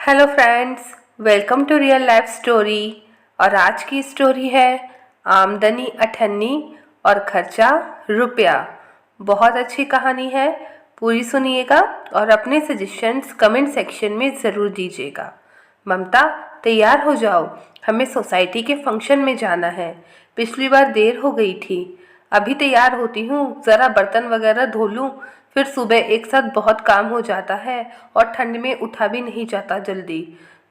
Hello friends, welcome to real life story. और आज की स्टोरी है आमदनी अठन्नी और खर्चा रुपया। बहुत अच्छी कहानी है, पूरी सुनिएगा और अपने सजेशंस कमेंट सेक्शन में ज़रूर दीजिएगा। ममता, तैयार हो जाओ, हमें सोसाइटी के फंक्शन में जाना है। पिछली बार देर हो गई थी। अभी तैयार होती हूँ, ज़रा बर्तन वगैरह धो लूँ, फिर सुबह एक साथ बहुत काम हो जाता है और ठंड में उठा भी नहीं जाता जल्दी।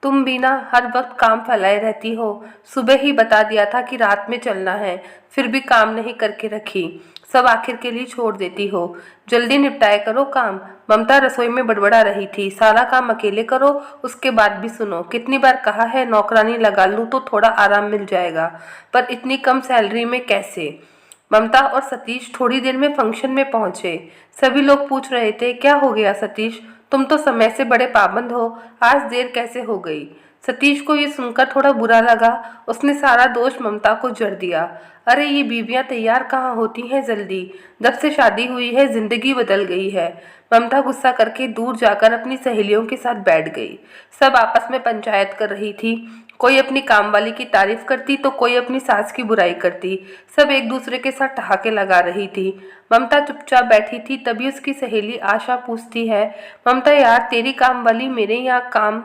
तुम भी ना हर वक्त काम फैलाए रहती हो। सुबह ही बता दिया था कि रात में चलना है, फिर भी काम नहीं करके रखी। सब आखिर के लिए छोड़ देती हो। जल्दी निपटाए करो काम। ममता रसोई में बड़बड़ा रही थी। सारा काम अकेले करो, उसके बाद भी सुनो। कितनी बार कहा है नौकरानी लगा लूँ तो थोड़ा आराम मिल जाएगा, पर इतनी कम सैलरी में कैसे। ममता और सतीश थोड़ी देर में फंक्शन में पहुंचे। सभी लोग पूछ रहे थे, क्या हो गया सतीश, तुम तो समय से बड़े पाबंद हो, आज देर कैसे हो गई। सतीश को ये सुनकर थोड़ा बुरा लगा। उसने सारा दोष ममता को जड़ दिया। अरे ये बीवियां तैयार कहाँ होती हैं जल्दी, जब से शादी हुई है जिंदगी बदल गई है। ममता गुस्सा करके दूर जाकर अपनी सहेलियों के साथ बैठ गई। सब आपस में पंचायत कर रही थी। कोई अपनी कामवाली की तारीफ करती तो कोई अपनी सास की बुराई करती। सब एक दूसरे के साथ ठहाके लगा रही थी। ममता चुपचाप बैठी थी। तभी उसकी सहेली आशा पूछती है, ममता यार, तेरी कामवाली मेरे यहाँ काम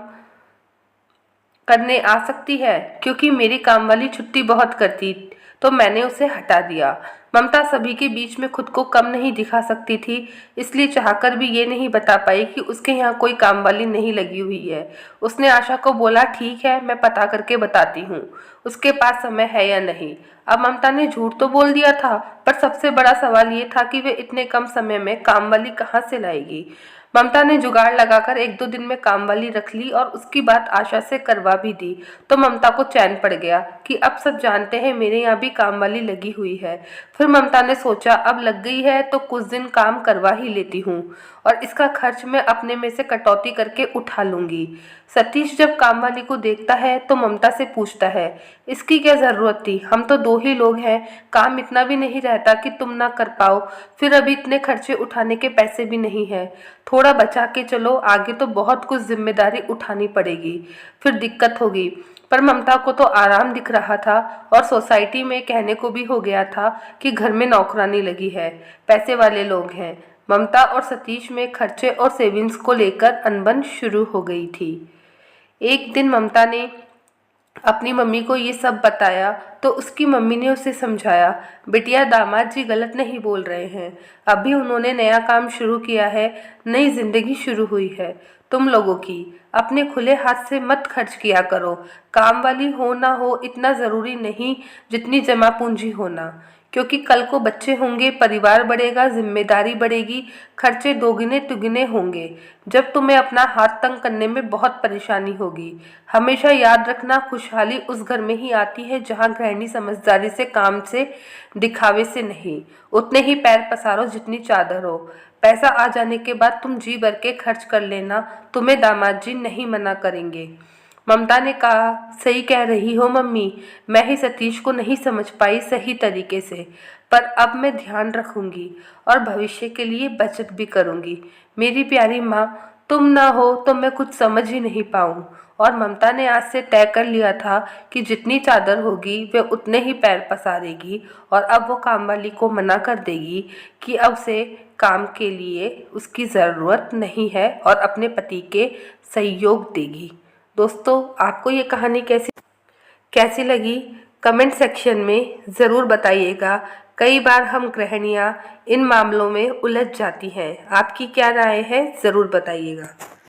करने आ सकती है? क्योंकि मेरी कामवाली छुट्टी बहुत करती, तो मैंने उसे हटा दिया। ममता सभी के बीच में खुद को कम नहीं दिखा सकती थी, इसलिए चाहकर भी ये नहीं बता पाई कि उसके यहाँ कोई कामवाली नहीं लगी हुई है। उसने आशा को बोला, ठीक है, मैं पता करके बताती हूँ उसके पास समय है या नहीं। अब ममता ने झूठ तो बोल दिया था, पर सबसे बड़ा सवाल ये था कि वे इतने कम समय में कामवाली कहाँ से लाएगी। ममता ने जुगाड़ लगाकर एक दो दिन में कामवाली रख ली और उसकी बात आशा से करवा भी दी। तो ममता को चैन पड़ गया कि अब सब जानते हैं मेरे यहाँ भी कामवाली लगी हुई है। फिर ममता ने सोचा, अब लग गई है तो कुछ दिन काम करवा ही लेती हूँ और इसका खर्च मैं अपने में से कटौती करके उठा लूंगी। सतीश जब कामवाली को देखता है तो ममता से पूछता है, इसकी क्या जरूरत थी, हम तो दो ही लोग हैं, काम इतना भी नहीं रहता कि तुम ना कर पाओ। फिर अभी इतने खर्चे उठाने के पैसे भी नहीं है, थोड़ा बचा के चलो, आगे तो बहुत कुछ जिम्मेदारी उठानी पड़ेगी, फिर दिक्कत होगी। पर ममता को तो आराम दिख रहा था और सोसाइटी में कहने को भी हो गया था कि घर में नौकरानी लगी है, पैसे वाले लोग हैं। ममता और सतीश में खर्चे और सेविंग्स को लेकर अनबन शुरू हो गई थी। एक दिन ममता ने अपनी मम्मी को ये सब बताया तो उसकी मम्मी ने उसे समझाया, बिटिया दामाद जी गलत नहीं बोल रहे हैं, अभी उन्होंने नया काम शुरू किया है, नई जिंदगी शुरू हुई है। तुम लोगों की अपने खुले हाथ से मत खर्च किया करो। काम वाली हो ना हो इतना ज़रूरी नहीं जितनी जमा पूंजी होना, क्योंकि कल को बच्चे होंगे, परिवार बढ़ेगा, जिम्मेदारी बढ़ेगी, खर्चे दोगुने तिगुने होंगे। जब तुम्हें अपना हाथ तंग करने में बहुत परेशानी होगी। हमेशा याद रखना, खुशहाली उस घर में ही आती है जहाँ गृहिणी समझदारी से, काम से, दिखावे से नहीं। उतने ही पैर पसारो जितनी चादर हो। पैसा आ जाने के बाद तुम जी भर के खर्च कर लेना, तुम्हें दामाद जी नहीं मना करेंगे। ममता ने कहा, सही कह रही हो मम्मी, मैं ही सतीश को नहीं समझ पाई सही तरीके से, पर अब मैं ध्यान रखूंगी और भविष्य के लिए बचत भी करूंगी। मेरी प्यारी माँ, तुम ना हो तो मैं कुछ समझ ही नहीं पाऊँ। और ममता ने आज से तय कर लिया था कि जितनी चादर होगी वे उतने ही पैर पसारेगी और अब वो कामवाली को मना कर देगी कि अब उसे काम के लिए उसकी ज़रूरत नहीं है और अपने पति के सहयोग देगी। दोस्तों, आपको ये कहानी कैसी लगी कमेंट सेक्शन में ज़रूर बताइएगा। कई बार हम गृहिणियाँ इन मामलों में उलझ जाती हैं। आपकी क्या राय है, ज़रूर बताइएगा।